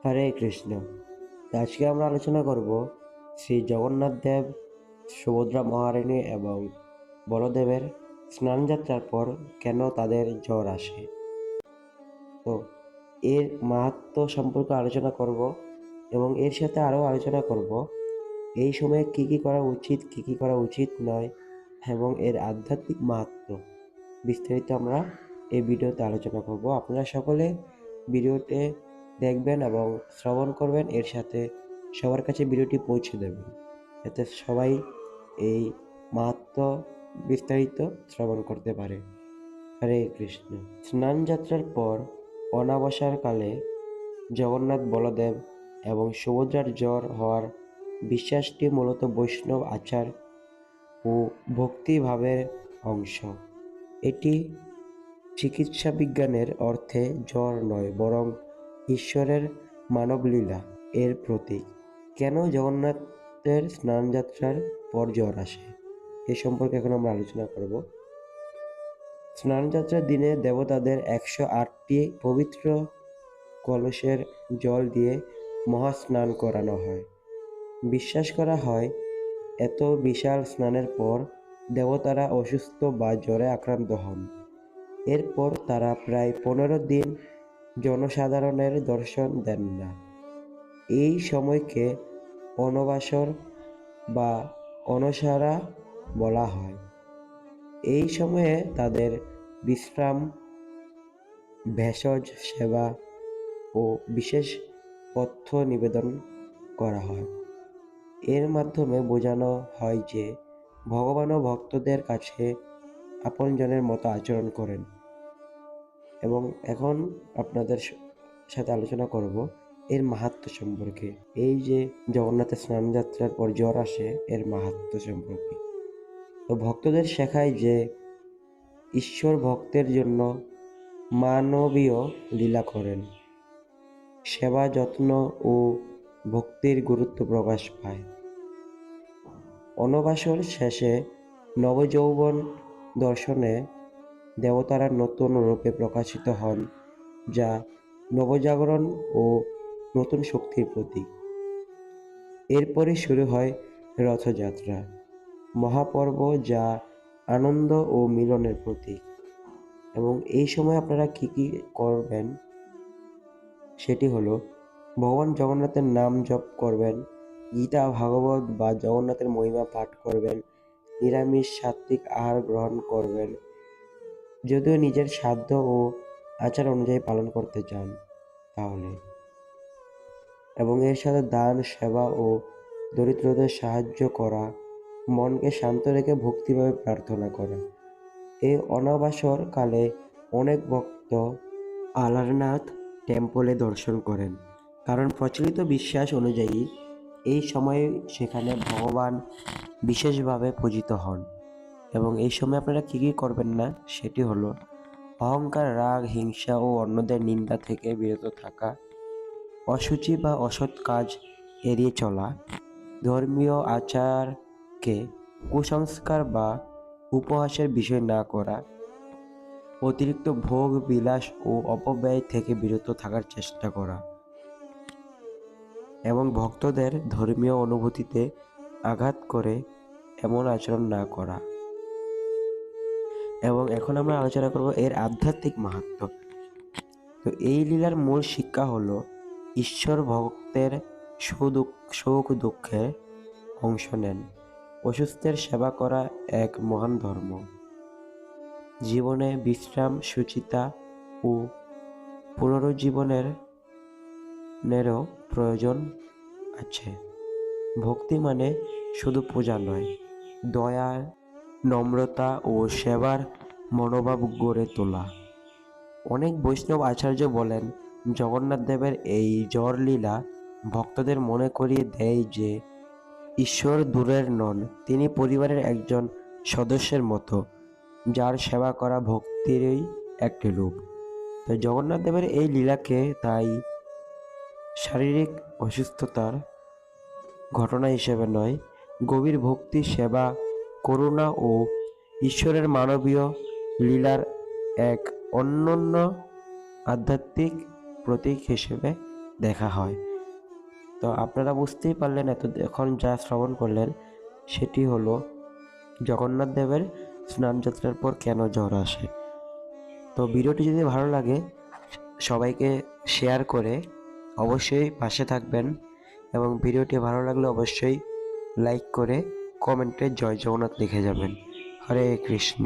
হরে কৃষ্ণ। আজকে আমরা আলোচনা করব শ্রী জগন্নাথ দেব, সুভদ্রা মহারানী এবং বলদেবের স্নানযাত্রার পর কেন তাদের জ্বর আসে। তো এর মাহাত্ম্য সম্পর্কে আলোচনা করব এবং এর সাথে আরও আলোচনা করব এই সময়ে কি কি করা উচিত, কি কি করা উচিত নয় এবং এর আধ্যাত্মিক মাহাত্ম্য বিস্তারিত আমরা এই ভিডিওতে আলোচনা করব। আপনারা সকলে ভিডিওতে দেখবেন এবং শ্রবণ করবেন, এর সাথে সবার কাছে ভিডিওটি পৌঁছে দেবেন যাতে সবাই এই মাহাত্ম্য বিস্তারিত শ্রবণ করতে পারে। হরে কৃষ্ণ। স্নান যাত্রার পর অনাবসার কালে জগন্নাথ, বলদেব এবং সুভদ্রার জ্বর হওয়ার বিশ্বাসটি মূলত বৈষ্ণব আচার ও ভক্তিভাবের অংশ। এটি চিকিৎসা বিজ্ঞানের অর্থে জ্বর নয়, বরং ঈশ্বরের মানবলীলা এর প্রতীক। কেন জগন্নাথের স্নানযাত্রার পর জ্বর আসে এ সম্পর্কে এখন আমরা আলোচনা করব। স্নানযাত্রার দিনে দেবতাদের 108টি পবিত্র কলসের জল দিয়ে মহাস্নান করানো হয়। বিশ্বাস করা হয় এত বিশাল স্নানের পর দেবতারা অসুস্থ বা জ্বরে আক্রান্ত হন। এরপর তারা প্রায় 15 দিন জনসাধারণের দর্শন দেন না। এই সময়কে অনবাসর বা অনসারা বলা হয়। এই সময়ে তাদের বিশ্রাম, ভেষজ সেবা ও বিশেষ পথ্য নিবেদন করা হয়। এর মাধ্যমে বোঝানো হয় যে ভগবানও ভক্তদের কাছে আপনজনের মতো আচরণ করেন। এবং এখন আপনাদের সাথে আলোচনা করব এর মাহাত্ম্য সম্পর্কে। এই যে জগন্নাথের স্নানযাত্রার পর জ্বর আসে, এর মাহাত্ম্য সম্পর্কে। তো ভক্তদের শেখায় যে ঈশ্বর ভক্তের জন্য মানবীয় লীলা করেন। সেবা, যত্ন ও ভক্তির গুরুত্ব প্রকাশ পায়। অনবাসর শেষে নবযৌবন দর্শনে দেবতারা নতুন রূপে প্রকাশিত হন, যা নবজাগরণ ও নতুন শক্তির প্রতীক। এরপরই শুরু হয় রথযাত্রা, মহাপর্ব, যা আনন্দ ও মিলনের প্রতীক। এবং এই সময় আপনারা কি কি করবেন সেটি হলো, ভগবান জগন্নাথের নাম জপ করবেন, গীতা, ভাগবত বা জগন্নাথের মহিমা পাঠ করবেন, নিরামিষ সাত্ত্বিক আহার গ্রহণ করবেন যদিও নিজের সাধ্য ও আচার অনুযায়ী পালন করতে চান তাহলে। এবং এর সাথে দান, সেবা ও দরিদ্রদের সাহায্য করা, মনকে শান্ত রেখে ভক্তিভাবে প্রার্থনা করা। এই অনাবাসর কালে অনেক ভক্ত আলারনাথ টেম্পলে দর্শন করেন, কারণ প্রচলিত বিশ্বাস অনুযায়ী এই সময়ে সেখানে ভগবান বিশেষভাবে পূজিত হন। এবং এই সময় আপনারা কী কী করবেন না সেটি হলো, অহংকার, রাগ, হিংসা ও অন্যদের নিন্দা থেকে বিরত থাকা, অশুচি বা অসৎ কাজ এড়িয়ে চলা, ধর্মীয় আচারকে কুসংস্কার বা উপহাসের বিষয় না করা, অতিরিক্ত ভোগ বিলাস ও অপব্যয় থেকে বিরত থাকার চেষ্টা করা এবং ভক্তদের ধর্মীয় অনুভূতিতে আঘাত করে এমন আচরণ না করা। এবং এখন আমরা আলোচনা করব এর আধ্যাত্মিক মাহাত্ম্য। তো এই লীলার মূল শিক্ষা হলো, ঈশ্বর ভক্তের সুখ দুঃখে অংশ নেন। অসুস্থের সেবা করা এক মহান ধর্ম। জীবনে বিশ্রাম, সুচিতা ও পুনরুজ্জীবনেরও প্রয়োজন আছে। ভক্তি মানে শুধু পূজা নয়, দয়া, নম্রতা ও সেবার মনোভাব গড়ে তোলা। অনেক বৈষ্ণব আচার্য বলেন, জগন্নাথ দেবের এই জ্বর লীলা ভক্তদের মনে করিয়ে দেয় যে ঈশ্বর দূরের নন, তিনি পরিবারের একজন সদস্যের মতো, যার সেবা করা ভক্তিরই একটি রূপ। তো জগন্নাথ দেবের এই লীলাকে তাই শারীরিক অসুস্থতার ঘটনা হিসেবে নয়, গভীর ভক্তি, সেবা, করুণা ও ঈশ্বরের মানবীয় লীলার এক অনন্য আধ্যাত্মিক প্রতীক হিসেবে দেখা হয়। তো আপনারা বুঝতেই পারলেন এখন যা শ্রবণ করলেন সেটি হলো জগন্নাথ দেবের স্নানযাত্রার পর কেন জ্বর আসে। তো ভিডিওটি যদি ভালো লাগে সবাইকে শেয়ার করে অবশ্যই পাশে থাকবেন, এবং ভিডিওটি ভালো লাগলে অবশ্যই লাইক করে কমেন্টে জয় জগন্নাথ লিখে যাবেন। হরে কৃষ্ণ।